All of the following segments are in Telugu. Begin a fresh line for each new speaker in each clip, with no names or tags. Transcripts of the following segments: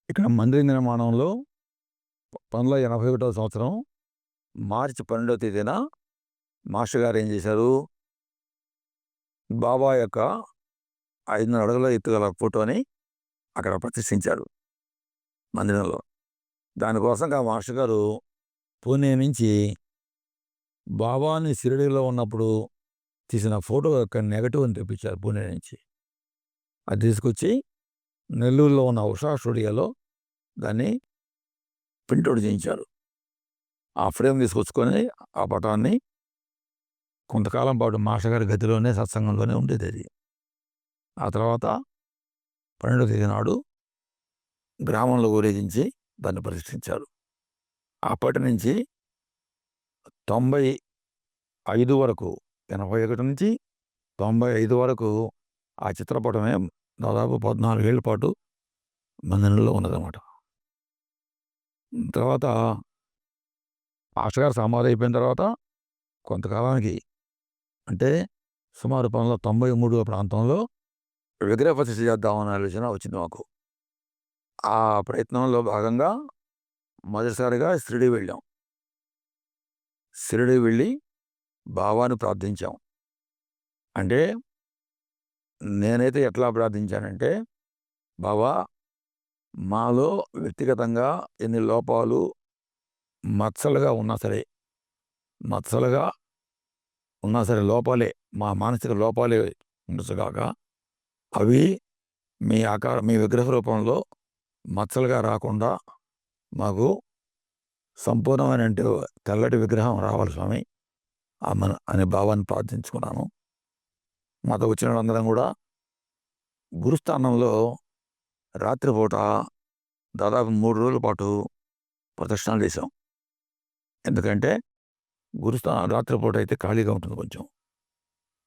ఇక్కడ మందిర నిర్మాణంలో 1981వ సంవత్సరం మార్చి 12వ తేదీన మాస్టర్ గారు ఏం చేశారు, బాబా యొక్క 500 అడుగుల ఎత్తుగల ఫోటోని అక్కడ ప్రతిష్ఠించారు మందిరంలో. దానికోసంగా మాస్టర్ గారు పూణే నుంచి బాబాని షిరిడీలో ఉన్నప్పుడు తీసిన ఫోటో యొక్క నెగటివ్ని తెప్పించారు పూణే నుంచి. అది తీసుకొచ్చి నెల్లూరులో ఉన్న ఉషా స్టూడియోలో దాన్ని ప్రింట్అవుట్ చేయించారు. ఆ ఫ్రేమ్ తీసుకొచ్చుకొని ఆ పటాన్ని కొంతకాలం పాటు మాస్టర్ గారి గదిలోనే సత్సంగంలోనే ఉండేది అది. ఆ తర్వాత 12వ తేదీ నాడు గ్రామంలో ఊరేగించి దాన్ని ప్రతిష్ఠించారు. అప్పటి నుంచి 95 వరకు 81 నుంచి 95 వరకు ఆ చిత్రపటమే దాదాపు 14 ఏళ్ల పాటు మందిరంలో ఉన్నదన్నమాట. తర్వాత మాస్టర్ గారు సమాధి అయిపోయిన తర్వాత కొంతకాలానికి, అంటే సుమారు 1993 ప్రాంతంలో విగ్రహ ప్రతిష్ఠ చేద్దామన్న ఆలోచన వచ్చింది మాకు. ఆ ప్రయత్నంలో భాగంగా మొదటిసారిగా షిరిడీ వెళ్ళాం. షిరిడీ వెళ్ళి బాబాని ప్రార్థించాం. అంటే నేనైతే ఎట్లా ప్రార్థించానంటే, బాబా మాలో వ్యక్తిగతంగా ఎన్ని లోపాలు మచ్చలుగా ఉన్నా సరే లోపాలే, మా మానసిక లోపాలే ఉండొచ్చుగాక, అవి మీ విగ్రహ రూపంలో మచ్చలుగా రాకుండా మాకు సంపూర్ణమైన తెల్లటి విగ్రహం రావాలి స్వామి అనే భావాన్ని ప్రార్థించుకున్నాను. మాతో వచ్చిన వాళ్ళందరం కూడా గురుస్థానంలో రాత్రిపూట దాదాపు 3 రోజుల పాటు ప్రదక్షిణాలు చేశాం. ఎందుకంటే గురుస్థానం రాత్రిపూట అయితే ఖాళీగా ఉంటుంది కొంచెం.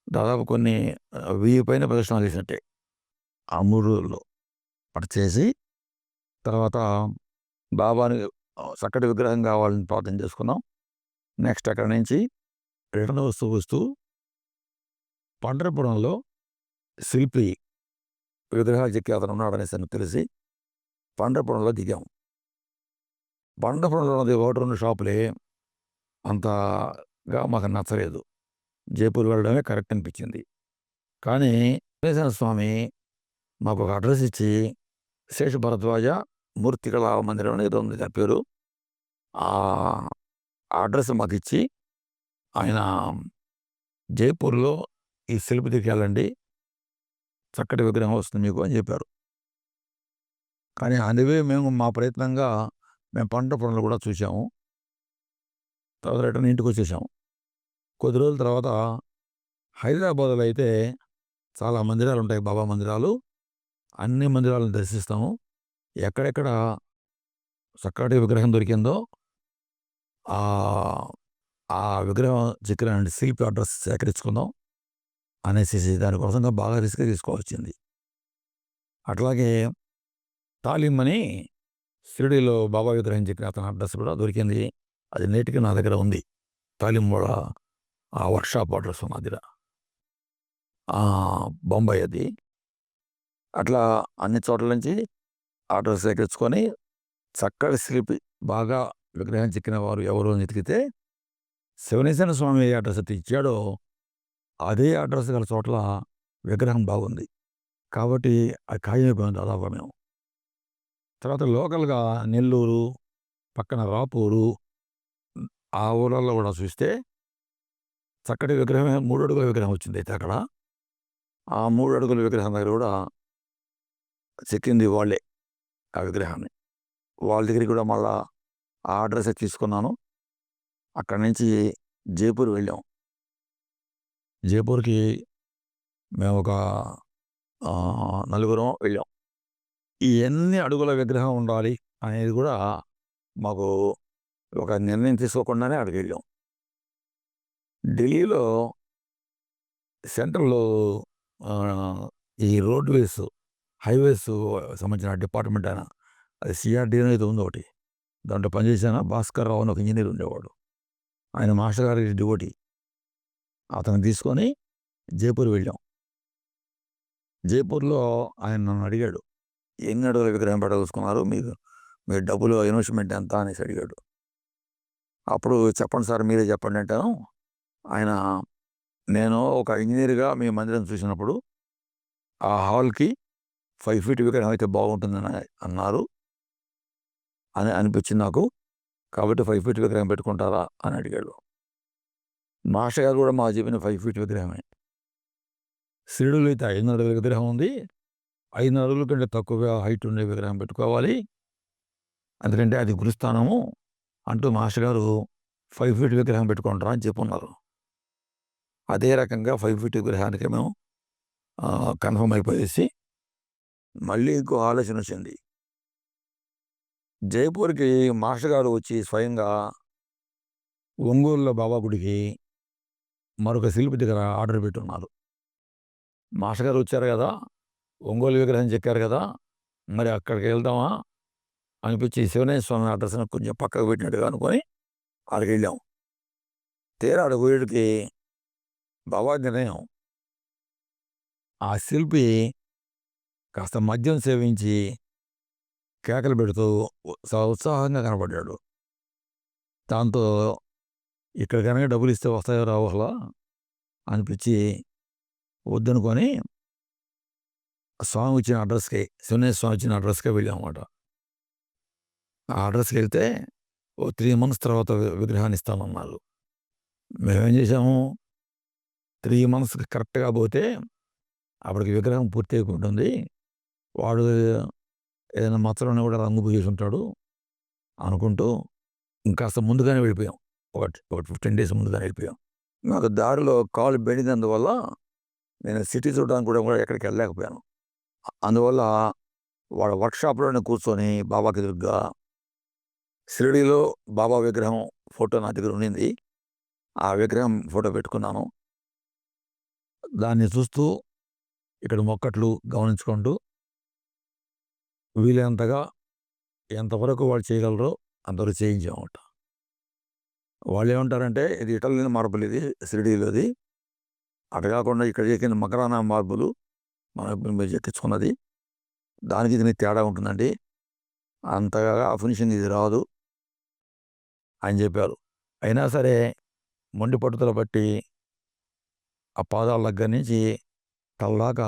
దాదాపు కొన్ని 1000 పైన ప్రదక్షిణాలు చేసినట్టే ఆ 3 రోజుల్లో. అటు చేసి తర్వాత బాబాని చక్కటి విగ్రహం కావాలని ప్రార్థన చేసుకున్నాం. నెక్స్ట్ అక్కడి నుంచి రిటర్న్ వస్తూ పండరపురంలో శిల్పి విగ్రహాలు చెక్కి అతను ఉన్నాడనేసి తెలిసి పండరపురంలో దిగాం. పండరపురంలో ఉన్నది 1-2 షాపులే, అంతగా మాకు నచ్చలేదు. జైపూర్ వెళ్ళడమే కరెక్ట్ అనిపించింది. కానీ వెంకటేశ్వర స్వామి మాకు ఒక అడ్రస్ ఇచ్చి, శేష భరద్వాజ మూర్తికళా మందిరం అని ఏదో ఉంది దాని పేరు, ఆ అడ్రస్ మాకు ఇచ్చి, ఆయన జైపూర్లో ఈ శిల్పి దగ్గరికి వెళ్ళండి, చక్కటి విగ్రహం వస్తుంది మీకు అని చెప్పారు. కానీ అందువే మా ప్రయత్నంగా మేము పండరపురంలో కూడా చూసాము. తర్వాత రిటర్న్ ఇంటికి వచ్చేసాము. కొద్ది రోజుల తర్వాత హైదరాబాద్లో అయితే చాలా మందిరాలు ఉంటాయి, బాబా మందిరాలు. అన్ని మందిరాలను దర్శిస్తాము. ఎక్కడెక్కడ చక్కటి విగ్రహం దొరికిందో ఆ విగ్రహం చెక్కిన శిల్పి అడ్రస్ సేకరించుకుందాం అనేసి దానికోసంగా బాగా రిస్క్ తీసుకోవాల్సింది. అట్లాగే తాలిం అని షిరిడీలో బాబా విగ్రహం చెక్కిన అతని అడ్రస్ కూడా దొరికింది. అది నేటికి నా దగ్గర ఉంది. తాలిం కూడా ఆ వర్క్షాప్ అడ్రస్ నా దగ్గర, బొంబాయి అది. అట్లా అన్ని చోట్ల నుంచి అడ్రస్ సేకరించుకొని చక్కటి శిల్పి బాగా విగ్రహం చెక్కిన వారు ఎవరు అని వెతికితే శివనేశ్వర స్వామి ఏ అడ్రస్ అయితే ఇచ్చాడో అదే అడ్రస్ గల చోట్ల విగ్రహం బాగుంది. కాబట్టి అది ఖాయమైపోయింది దాదాపు మేము. తర్వాత లోకల్గా నెల్లూరు, పక్కన రాపూరు, ఆ ఊళ్ళల్లో కూడా చూస్తే చక్కటి విగ్రహమే 3 అడుగుల విగ్రహం వచ్చింది. అయితే అక్కడ ఆ 3 అడుగుల విగ్రహం దగ్గర కూడా చెక్కింది వాళ్ళే ఆ విగ్రహాన్ని. వాళ్ళ దగ్గరికి కూడా మళ్ళా ఆ అడ్రస్ తీసుకున్నాను. అక్కడి నుంచి జైపూర్ వెళ్ళాం. జైపూర్కి మేము ఒక నలుగురం వెళ్ళాం. ఎన్ని అడుగుల విగ్రహం ఉండాలి అనేది కూడా మాకు ఒక నిర్ణయం తీసుకోకుండానే అక్కడికి వెళ్ళాం. ఢిల్లీలో సెంట్రల్లో ఈ రోడ్వేస్, హైవేస్ సంబంధించిన డిపార్ట్మెంట్ ఆయన, అది సిఆర్డీ అనేది ఉంది ఒకటి, దాంట్లో పనిచేసిన భాస్కర్ రావు అని ఒక ఇంజనీర్ ఉండేవాడు. ఆయన మాస్టర్ గారి డివోటీ. అతను తీసుకొని జైపూర్ వెళ్ళాం. జైపూర్లో ఆయన నన్ను అడిగాడు, ఎన్ని అడుగుల విగ్రహం పెట్టదలుచుకున్నారు, మీరు డబ్బులు ఇన్వెస్ట్మెంట్ ఎంత అనేసి అడిగాడు. అప్పుడు చెప్పండి సార్, మీరే చెప్పండి అంటాను. ఆయన, నేను ఒక ఇంజనీర్గా మీ మందిరం చూసినప్పుడు ఆ హాల్కి 5 feet విగ్రహం అయితే బాగుంటుందని అన్నారు అని అనిపించింది నాకు. కాబట్టి 5 feet విగ్రహం పెట్టుకుంటారా అని అడిగాడు. మాస్టర్ గారు కూడా మాకు చెప్పిన 5 feet విగ్రహమే. షిరిడీలో అయితే 5 అడుగుల విగ్రహం ఉంది. 5 అడుగుల కంటే తక్కువ హైట్ ఉండే విగ్రహం పెట్టుకోవాలి, ఎందుకంటే అది గురుస్థానము అంటూ మాస్టర్ గారు 5 feet విగ్రహం పెట్టుకుంటారా అని చెప్పున్నారు. అదే రకంగా 5 feet విగ్రహానికి మేము కన్ఫర్మ్ అయిపోయేసి మళ్ళీ ఇంకో ఆలోచన వచ్చింది. జైపూర్కి మాస్టర్ గారు వచ్చి స్వయంగా ఒంగోలులో బాబా గుడికి మరొక శిల్పి దగ్గర ఆర్డర్ పెట్టున్నారు. మాస్టర్ గారు వచ్చారు కదా, ఒంగోలు విగ్రహం చెక్కారు కదా, మరి అక్కడికి వెళ్దామా అనిపించి శివనేశ్వర స్వామి అడ్రస్ని కొంచెం పక్కకు పెట్టినట్టుగా అనుకొని అక్కడికి వెళ్ళాం. తీరా అక్కడికి పోయేటికి బాబా నిర్ణయం, ఆ శిల్పి కాస్త మద్యం సేవించి కేకలు పెడుతూ ఉత్సాహంగా కనపడ్డాడు. దాంతో ఇక్కడ కనుక డబ్బులు ఇస్తే వస్తాయో రావు అసలు అనిపించి వద్దనుకొని స్వామి ఇచ్చిన అడ్రస్కి, శివనేశ్వర స్వామి ఇచ్చిన అడ్రస్కే వెళ్ళామన్నమాట. ఆ అడ్రస్కి వెళ్తే 3 months తర్వాత విగ్రహాన్ని ఇస్తామన్నారు. మేమేం చేసాము, 3 months కరెక్ట్గా పోతే అప్పటికి విగ్రహం పూర్తి అయిపోతుంది. వాడు ఏదైనా మచ్చలను కూడా రంగు పూసేసి ఉంటాడు అనుకుంటూ ఇంకాస్త ముందుగానే వెళ్ళిపోయాం. ఒక 15 days ముందుగానే వెళ్ళిపోయాం. నాకు దారిలో కాలు బెండినందువల్ల నేను సిటీ చూడడానికి కూడా ఎక్కడికి వెళ్ళలేకపోయాను. అందువల్ల వాడు వర్క్షాప్లోనే కూర్చొని బాబాకి ఎదురుగా షిరిడీలో బాబా విగ్రహం ఫోటో నా దగ్గర ఉండింది. ఆ విగ్రహం ఫోటో పెట్టుకున్నాను. దాన్ని చూస్తూ ఇక్కడ మొక్కట్లు గమనించుకుంటూ వీలైనంతగా ఎంతవరకు వాళ్ళు చేయగలరో అంతవరకు చేయించామట. వాళ్ళు ఏమంటారంటే, ఇది ఇటలియన్ మార్బుల్, ఇది షిరిడీలోది, అటు కాకుండా ఇక్కడ చెక్కిన మకరానా మార్బులు మనం మీరు చెక్కించుకున్నది, దానికి దీనికి తేడా ఉంటుందండి, అంతగా ఫినిషింగ్ ఇది రాదు అని చెప్పారు. అయినా సరే మొండి పట్టుదల బట్టి ఆ పాదాల దగ్గర నుంచి తలదాకా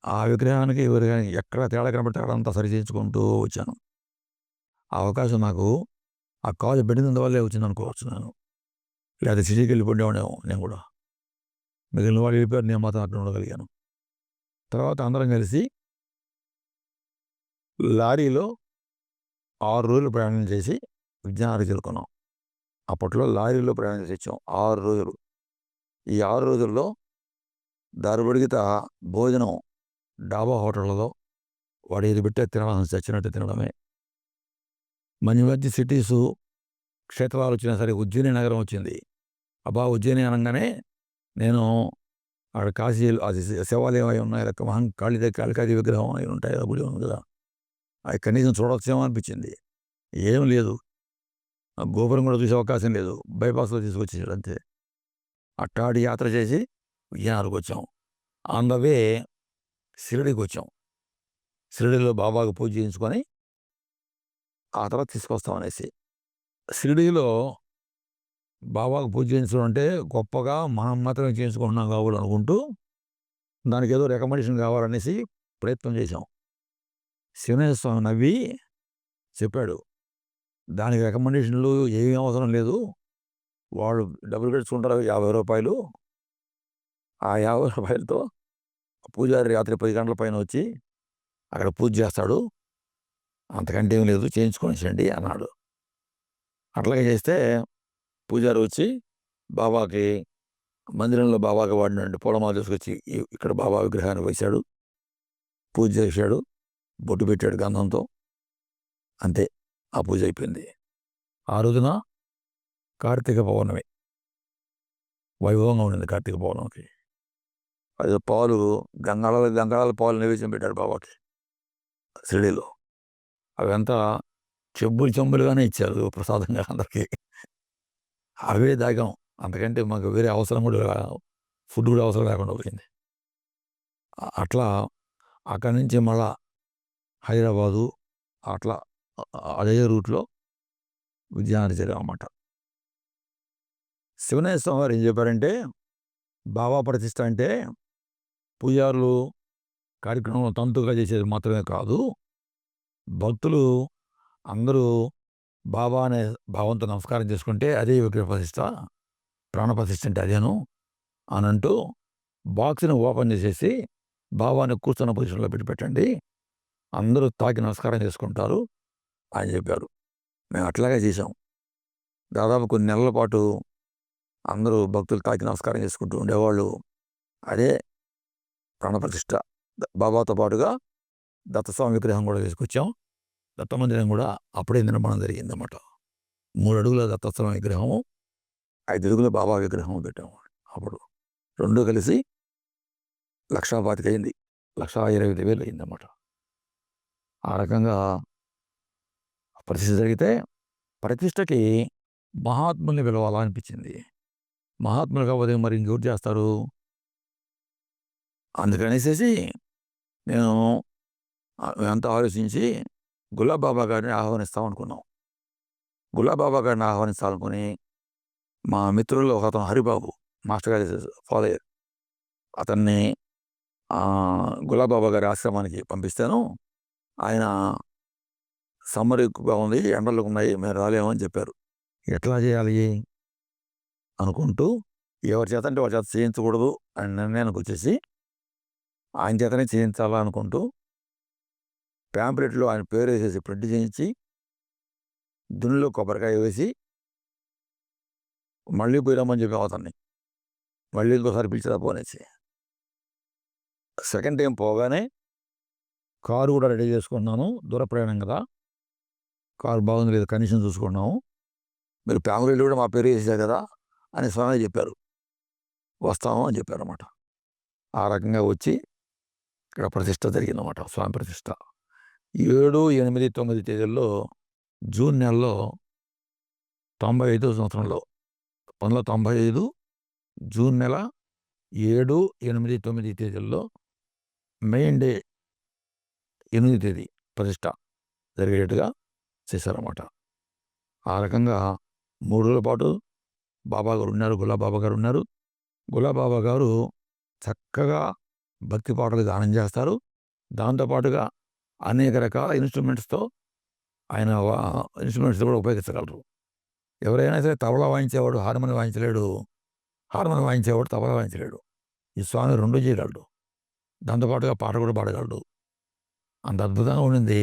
ఆ విగ్రహానికి ఎక్కడ తేడా కనబడితే అక్కడంతా సరి చేయించుకుంటూ వచ్చాను. ఆ అవకాశం నాకు ఆ కాలు బెండినందువల్లే వచ్చింది అనుకోవచ్చు నేను. లేదా సిటీకి వెళ్ళిపోయేవాడేమో నేను కూడా. మిగిలిన వాళ్ళు వెళ్ళిపోయారు, నేను మాత్రం అక్కడ ఉండగలిగాను. తర్వాత అందరం కలిసి లారీలో 6 రోజులు ప్రయాణం చేసి విజయనగరం చేరుకున్నాం. అప్పట్లో లారీలో ప్రయాణం చేసి వచ్చాం 6 రోజులు. ఈ 6 రోజుల్లో దారి పొడిగితా భోజనం డాబా హోటళ్ళలో వాడు ఏది పెట్టే తినడానికి చచ్చినట్టు తినడమే. మంచి మంచి సిటీసు క్షేత్రాలు వచ్చినా సరే, ఉజ్జయిని నగరం వచ్చింది. అబ్బా ఉజ్జయిని అనగానే నేను అక్కడ కాశీలో అది శివాలయం అవి ఉన్నాయి, కాళికాది విగ్రహం అవి ఉంటాయి, గుడి ఉంది కదా, అవి కనీసం చూడవచ్చేమో అనిపించింది. ఏం లేదు, గోపురం కూడా చూసే అవకాశం లేదు, బైపాస్లో తీసుకొచ్చేసాడు అంతే. అట్టాడి యాత్ర చేసి విజయనగరంకి వచ్చాం. ఆన్ ద వే షిరిడీకి వచ్చాం. షిరిడీలో బాబాకు పూజ చేయించుకొని ఆ తర్వాత తీసుకొస్తామనేసి. షిరిడీలో బాబాకు పూజ చేయించడం అంటే గొప్పగా మనం మాత్రమే చేయించుకుంటున్నాం కావాలి అనుకుంటూ దానికి ఏదో రికమెండేషన్ కావాలనేసి ప్రయత్నం చేశాం. శివనేశ్వర స్వామి నవ్వి చెప్పాడు, దానికి రికమెండేషన్లు ఏమీ అవసరం లేదు, వాళ్ళు డబ్బులు కట్టుకుంటారు 50 రూపాయలు, ఆ 50 రూపాయలతో పూజారి రాత్రి 10 గంటల పైన వచ్చి అక్కడ పూజ చేస్తాడు, అంతకంటే ఏం లేదు, చేయించుకొనిచ్చండి అన్నాడు. అట్లాగే చేస్తే పూజారి వచ్చి బాబాకి మందిరంలో బాబాకి వాడినండి పూలమాల తీసుకొచ్చి ఇక్కడ బాబా విగ్రహాన్ని వేశాడు, పూజ చేశాడు, బొట్టు పెట్టాడు గంధంతో, అంతే. ఆ పూజ అయిపోయింది. ఆ రోజున కార్తీక పౌర్ణమి వైభవంగా ఉండింది. కార్తీక పౌర్ణమికి అది పాలు గంగాళాల పాలు నైవేద్యం పెట్టాడు బాబాకి షిరిడీలో. అవంతా చెంబులుగానే ఇచ్చారు ప్రసాదంగా అందరికీ. అవే దాగాం, అంతకంటే మాకు వేరే అవసరం కూడా, ఫుడ్ కూడా అవసరం లేకుండా పోయింది. అట్లా అక్కడి నుంచి మళ్ళా హైదరాబాదు అట్లా అదే రూట్లో విజయనగరం చేరామన్నమాట. శివనేశ్వర స్వామి వారు ఏం చెప్పారంటే, బాబా ప్రతిష్ఠ అంటే పూజారులు కార్యక్రమం తంతుగా చేసేది మాత్రమే కాదు, భక్తులు అందరూ బాబా అనే భావంతో నమస్కారం చేసుకుంటే అదే విగ్రహ ప్రతిష్ఠ, ప్రాణ ప్రతిష్ఠ అంటే అదేను అని అంటూ బాక్స్ని ఓపెన్ చేసేసి బాబాని కూర్చున్న పొజిషన్లో పెట్టండి, అందరూ తాకి నమస్కారం చేసుకుంటారు అని చెప్పారు. మేము అట్లాగే చేసాం. దాదాపు కొన్ని నెలల పాటు అందరూ భక్తులు తాకి నమస్కారం చేసుకుంటూ ఉండేవాళ్ళు. అదే ప్రాణప్రతిష్ఠ. బాబాతో పాటుగా దత్తస్వామి విగ్రహం కూడా తీసుకొచ్చాం. దత్త మందిరం కూడా అప్పుడే నిర్మాణం జరిగిందన్నమాట. 3 అడుగుల దత్తస్వామి విగ్రహము, 5 అడుగుల బాబా విగ్రహం పెట్టాము. అప్పుడు రెండు కలిసి 1,25,000 అయింది, 1,25,000 అయిందన్నమాట. ఆ రకంగా ప్రతిష్ఠ జరిగితే ప్రతిష్టకి మహాత్ముల్ని పిలవాలా అనిపించింది. మహాత్ములు కాకపోతే మరి ఇంకెవరు చేస్తారు? అందుకనేసేసి నేను మేమంతా ఆలోచించి గులాబాబా గారిని ఆహ్వానిస్తాం అనుకున్నాం. గులాబాబా గారిని ఆహ్వానిస్తామనుకుని మా మిత్రుల్లో ఒక అతను హరిబాబు, మాస్టర్ గారి ఫాదర్, అతన్ని గులాబాబా గారి ఆశ్రమానికి పంపిస్తాను. ఆయన సమ్మర్ ఎక్కువగా ఉంది, ఎండలు ఉన్నాయి, మేము రాలేమని చెప్పారు. ఎట్లా చేయాలి అనుకుంటూ ఎవరి చేత అంటే వారి చేత చేయించకూడదు అని నిర్ణయానికి వచ్చేసి ఆయన చేతనే చేయించాలా అనుకుంటూ ప్యాంప్లెట్లో ఆయన పేరు వేసేసి ప్రింట్ చేయించి దున్నులో కొబ్బరికాయ వేసి మళ్ళీ పోయి రమ్మని చెప్పి అతన్ని మళ్ళీ ఇంకోసారి పిలిచేదా పోనేసి. సెకండ్ టైం పోగానే కారు కూడా రెడీ చేసుకున్నాను, దూర ప్రయాణం కదా, కారు బాగుంది లేదు కండిషన్ చూసుకున్నాము, మీరు ప్యాంప్లెట్లు కూడా మా పేరు వేసేసారు కదా అని స్వామి చెప్పారు. వస్తాము అని చెప్పారు అన్నమాట. ఆ రకంగా వచ్చి ఇక్కడ ప్రతిష్ఠ జరిగిందన్నమాట, స్వామి ప్రతిష్ఠ. 7, 8, 9 తేదీల్లో జూన్ నెలలో 95వ సంవత్సరంలో 1995 జూన్ నెల 7, 8, 9 తేదీల్లో మెయిన్ డే 8వ తేదీ ప్రతిష్ఠ జరిగేట్టుగా చేశారన్నమాట. ఆ రకంగా 3 రోజుల పాటు బాబా గారు ఉన్నారు, గులాబాబా గారు ఉన్నారు. గులాబాబా గారు చక్కగా భక్తి పాటలు గానం చేస్తారు. దాంతోపాటుగా అనేక రకాల ఇన్స్ట్రుమెంట్స్తో ఆయన ఇన్స్ట్రుమెంట్స్ కూడా ఉపయోగించగలరు. ఎవరైనా సరే తబలా వాయించేవాడు హార్మోనియం వాయించలేడు, హార్మోనియం వాయించేవాడు తబలా వాయించలేడు. ఈ స్వామి రెండు చేయగలడు, దాంతోపాటుగా పాట కూడా పాడగలడు. అంత అద్భుతంగా ఉండింది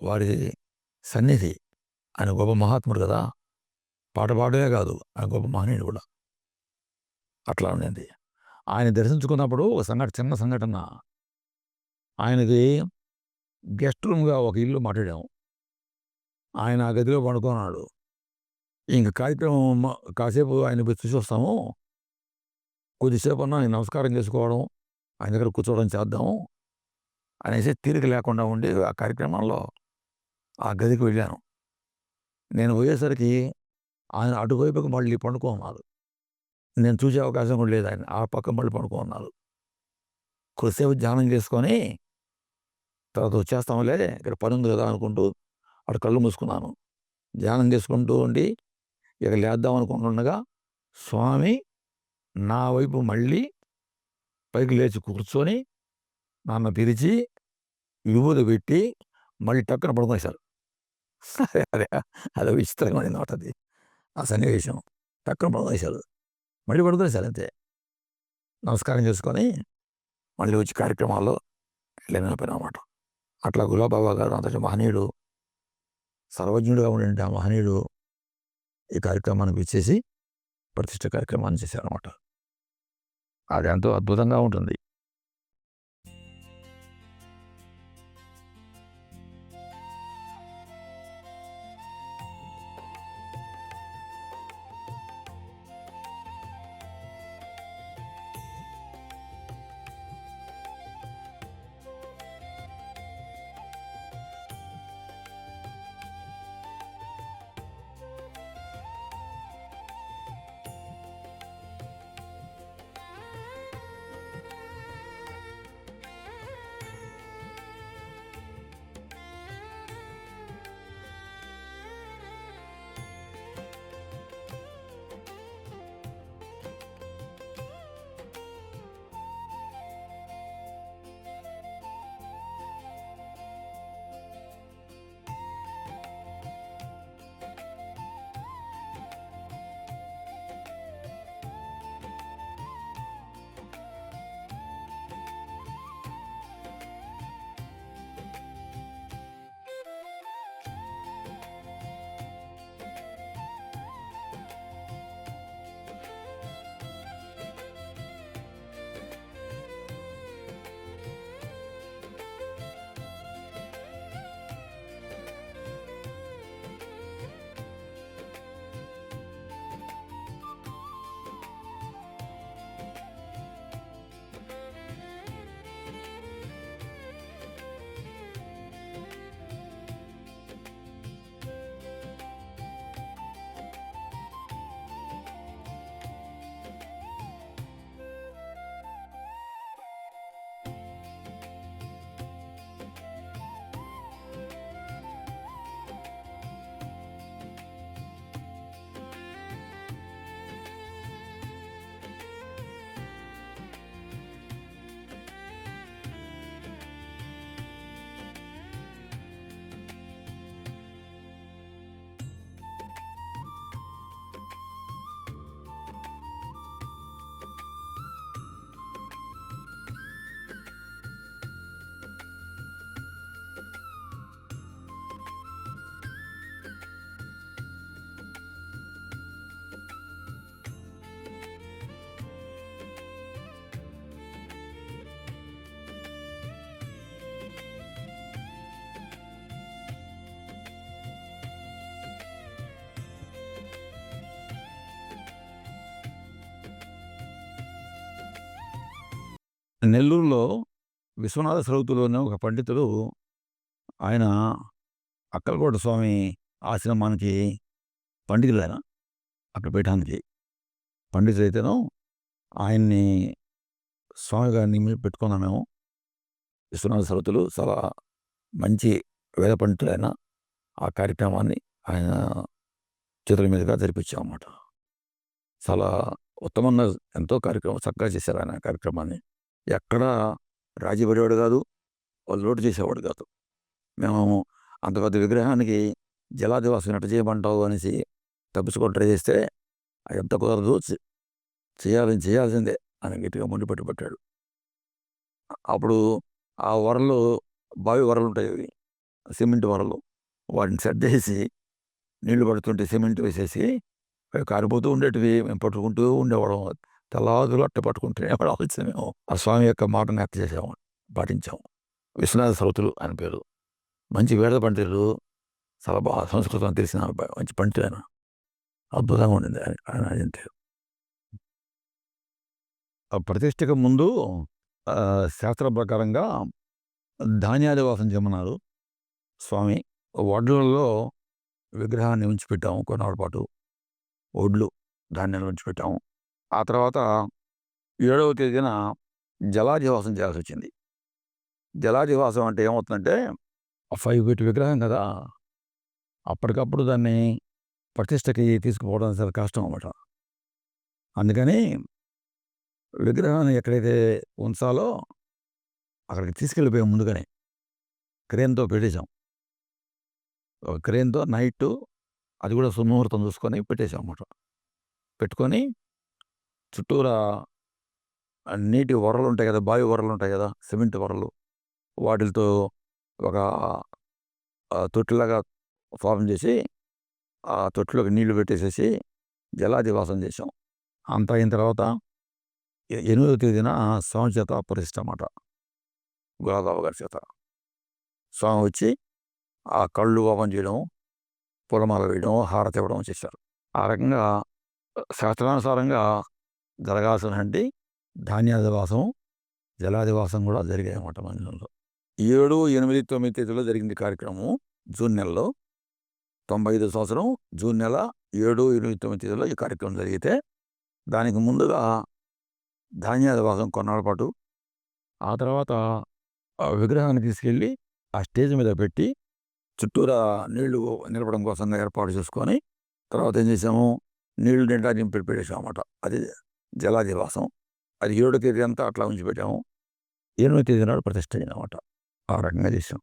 వారి సన్నిధి. ఆయన గొప్ప మహాత్ముడు కదా, పాట పాడమే కాదు ఆయన గొప్ప మహనీయుడు కూడా. అట్లా ఉండింది. ఆయన దర్శించుకున్నప్పుడు ఒక చిన్న సంఘటన. ఆయనకి గెస్ట్ రూమ్గా ఒక ఇల్లు మాట్లాడాము. ఆయన ఆ గదిలో పడుకున్నాడు. ఇంక కార్యక్రమం కాసేపు ఆయన పోయి చూసి వస్తాము, కొద్దిసేపు అన్నా ఆయన నమస్కారం చేసుకోవడం, ఆయన దగ్గర కూర్చోవడం చేద్దాము అనేసి తీరిక లేకుండా ఉండి ఆ కార్యక్రమంలో ఆ గదికి వెళ్ళాను. నేను పోయేసరికి ఆయన అటువైపుకి మళ్ళీ పండుకోన్నారు. నేను చూసే అవకాశం కూడా లేదు. ఆయన ఆ పక్క మళ్ళీ పడుకోన్నారు. కొద్దిసేపు ధ్యానం చేసుకొని తర్వాత వచ్చేస్తాంలే, ఇక్కడ పని ఉంది కదా అనుకుంటూ అటు కళ్ళు మూసుకున్నాను. ధ్యానం చేసుకుంటూ ఉండి ఇక లేద్దాం అనుకుంటుండగా స్వామి నా వైపు మళ్ళీ పైకి లేచి కూర్చొని నన్ను పిలిచి విభూది పెట్టి మళ్ళీ టక్కున పడుకునేశారు. అదే అదే విచిత్రంగా ఉండింది మాట అది, ఆ సన్నివేశం. టక్కున పడుకునేశారు, మళ్ళీ పడుకునేశారు అంతే. నమస్కారం చేసుకొని మళ్ళీ వచ్చి కార్యక్రమాల్లో వెళ్ళిపోయినమాట. అట్లా గులాబాబా గారు అంతటి మహనీయుడు, సర్వజ్ఞుడుగా ఉండే ఆ మహనీయుడు ఈ కార్యక్రమానికి ఇచ్చేసి ప్రతిష్ఠ కార్యక్రమాన్ని చేశారన్నమాట. అది ఎంతో అద్భుతంగా ఉంటుంది. నెల్లూరులో విశ్వనాథ సరౌతులు అనే ఒక పండితుడు, ఆయన అక్కలకోట స్వామి ఆశ్రమానికి పండితుడాయన. అక్కడ పీఠానికి పండితుడైతేను ఆయన్ని స్వామి గారిని పెట్టుకున్నాం మేము. విశ్వనాథ సరౌతులు చాలా మంచి వేద పండితుడైన. ఆ కార్యక్రమాన్ని ఆయన చేతుల మీదుగా జరిపించామన్నమాట. చాలా ఉత్తమంగా ఎంతో కార్యక్రమం చక్కగా చేశారు ఆయన కార్యక్రమాన్ని. ఎక్కడా రాజీ పడేవాడు కాదు, వాళ్ళు లోటు చేసేవాడు కాదు. మేము అంత పెద్ద విగ్రహానికి జలాదివాసం ఎట్ట చేయమంటావు అనేసి తప్పించుకొని ట్రై చేస్తే అది ఎంత కుదరదు, చేయాల్సిందే అని గట్టిగా మొండి పట్టుబట్టాడు. అప్పుడు ఆ వరలు, బావి వరలు ఉంటాయి, అవి సిమెంట్ వరలు, వాటిని సెట్ చేసి నీళ్లు పడుతుంటే సిమెంట్ వేసేసి అవి కారిపోతూ ఉండేటివి. మేము పట్టుకుంటూ ఉండేవాళ్ళం. తెల్లవారులు అట్ట పట్టుకుంటూనే ఆలోచన మేము ఆ స్వామి యొక్క మాటను ఎత్త చేసాము, పాటించాము. విశ్వనాథ సరౌతులు ఆయన పేరు. మంచి వేద పండితులు, చాలా బాగా సంస్కృతం తెలిసిన మంచి పండితులు ఆయన. అద్భుతంగా ఉండింది ఆయన అంటే. ఆ ప్రతిష్టకు ముందు శాస్త్ర ప్రకారంగా ధాన్యాదివాసం చేయమన్నారు స్వామి. వడ్లలో విగ్రహాన్ని ఉంచిపెట్టాము కొన్నాళ్ళ పాటు. ఒడ్లు ధాన్యాలు ఉంచిపెట్టాము. ఆ తర్వాత 7వ తేదీన జలాదివాసం చేయాల్సి వచ్చింది. జలాదివాసం అంటే ఏమవుతుందంటే 5 ఫీట్ విగ్రహం కదా, అప్పటికప్పుడు దాన్ని ప్రతిష్టకి తీసుకుపోవడం చాలా కష్టం అన్నమాట. అందుకని విగ్రహాన్ని ఎక్కడైతే ఉంచాలో అక్కడికి తీసుకెళ్ళిపోయాం. ముందుగానే క్రేన్తో పెట్టేశాం. క్రేన్తో నైట్ అది కూడా సుముహూర్తం చూసుకొని పెట్టేశాం అన్నమాట. పెట్టుకొని చుట్టూరా నీటి వరలు ఉంటాయి కదా, బావి వరలు ఉంటాయి కదా, సిమెంట్ వరలు, వాటితో ఒక తొట్టిలాగా ఫార్మ్ చేసి ఆ తొట్టిలోకి నీళ్లు పెట్టేసేసి జలాదివాసం చేసాం. అంతా అయిన తర్వాత 8వ తేదీన స్వామి చేత ప్రతిష్ఠ అన్నమాట. గులాబాబు గారి చేత స్వామి వచ్చి ఆ కళ్ళు ఓపెన్ చేయడం, పూలమాల వేయడం, హారతి ఇవ్వడం చేశారు. ఆ రకంగా శాస్త్రానుసారంగా జరగాల్సినటువంటి ధాన్యాదివాసం, జలాదివాసం కూడా జరిగాయి అన్నమాట మందిరంలో. 7, 8, 9 తేదీలో జరిగింది కార్యక్రమం. జూన్ నెలలో, 95 సంవత్సరం జూన్ నెల 7, 8, 9 తేదీలో ఈ కార్యక్రమం జరిగితే, దానికి ముందుగా ధాన్యాదివాసం కొన్నాళ్ళ పాటు, ఆ తర్వాత ఆ విగ్రహాన్ని తీసుకెళ్ళి ఆ స్టేజ్ మీద పెట్టి చుట్టూరా నీళ్లు నిలపడం కోసం ఏర్పాటు చేసుకొని, తర్వాత ఏం చేసాము, నీళ్లు నిండా నింపి పెట్టేసాం అన్నమాట. అది జలాదివాసం. అది 7వ తేదీ అంతా అట్లా ఉంచి పెట్టాము. 8వ తేదీ నాడు ప్రతిష్ఠ అయిందన్నమాట. ఆ రకంగా చేసాం.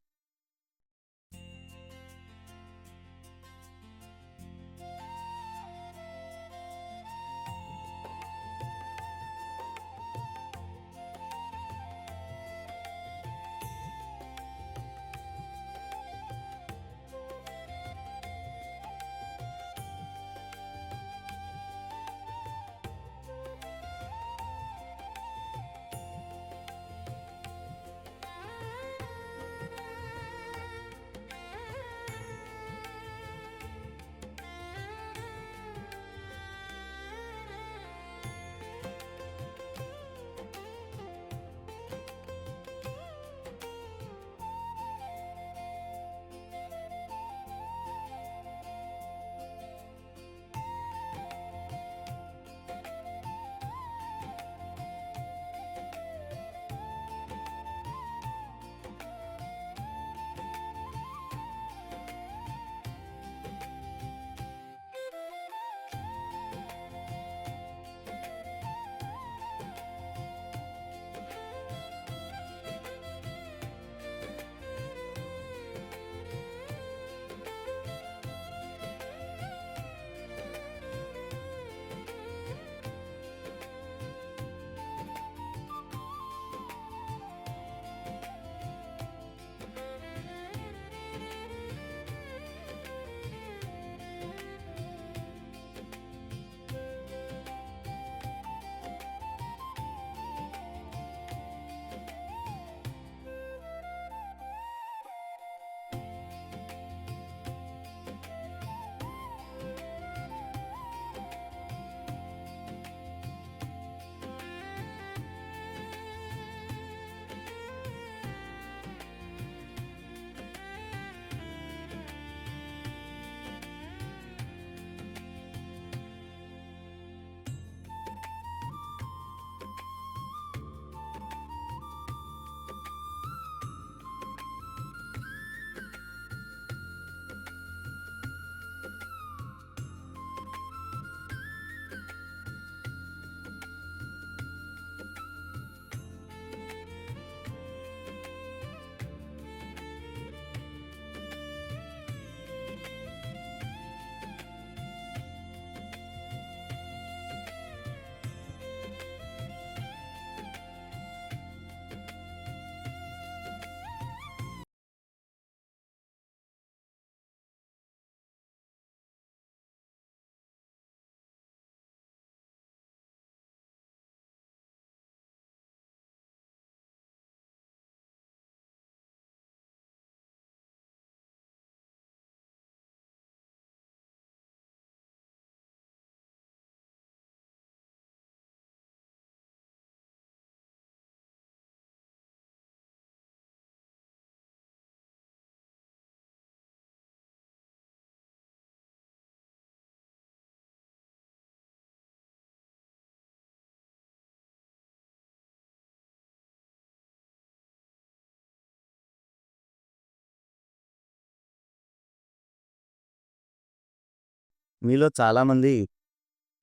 మీలో చాలామంది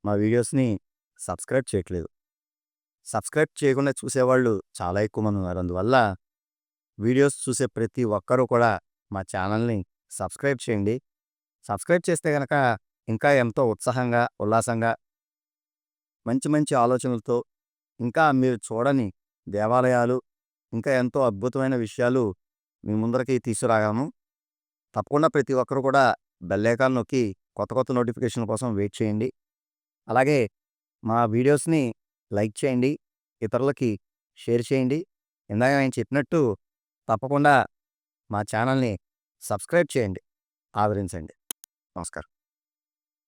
మా వీడియోస్‌ని సబ్స్క్రైబ్ చేయట్లేదు. సబ్స్క్రైబ్ చేయకుండా చూసేవాళ్ళు చాలా ఎక్కువ మంది ఉన్నారు. అందువల్ల వీడియోస్ చూసే ప్రతి ఒక్కరూ కూడా మా ఛానల్‌ని సబ్స్క్రైబ్ చేయండి. సబ్స్క్రైబ్ చేస్తే గనక ఇంకా ఎంతో ఉత్సాహంగా, ఉల్లాసంగా, మంచి మంచి ఆలోచనలతో, ఇంకా మీరు చూడని దేవాలయాలు, ఇంకా ఎంతో అద్భుతమైన విషయాలు మీ ముందరికి తీసుకురాగలను. తప్పకుండా ప్రతి ఒక్కరు కూడా బెల్ ఐకాన్ నొక్కి కొత్త కొత్త నోటిఫికేషన్ల కోసం వెయిట్ చేయండి. అలాగే మా వీడియోస్‌ని లైక్ చేయండి. ఇతరులకి షేర్ చేయండి. ఇందాక నేను చెప్పినట్టు తప్పకుండా మా ఛానల్‌ని సబ్స్క్రైబ్ చేయండి. ఆదరించండి. నమస్కారం.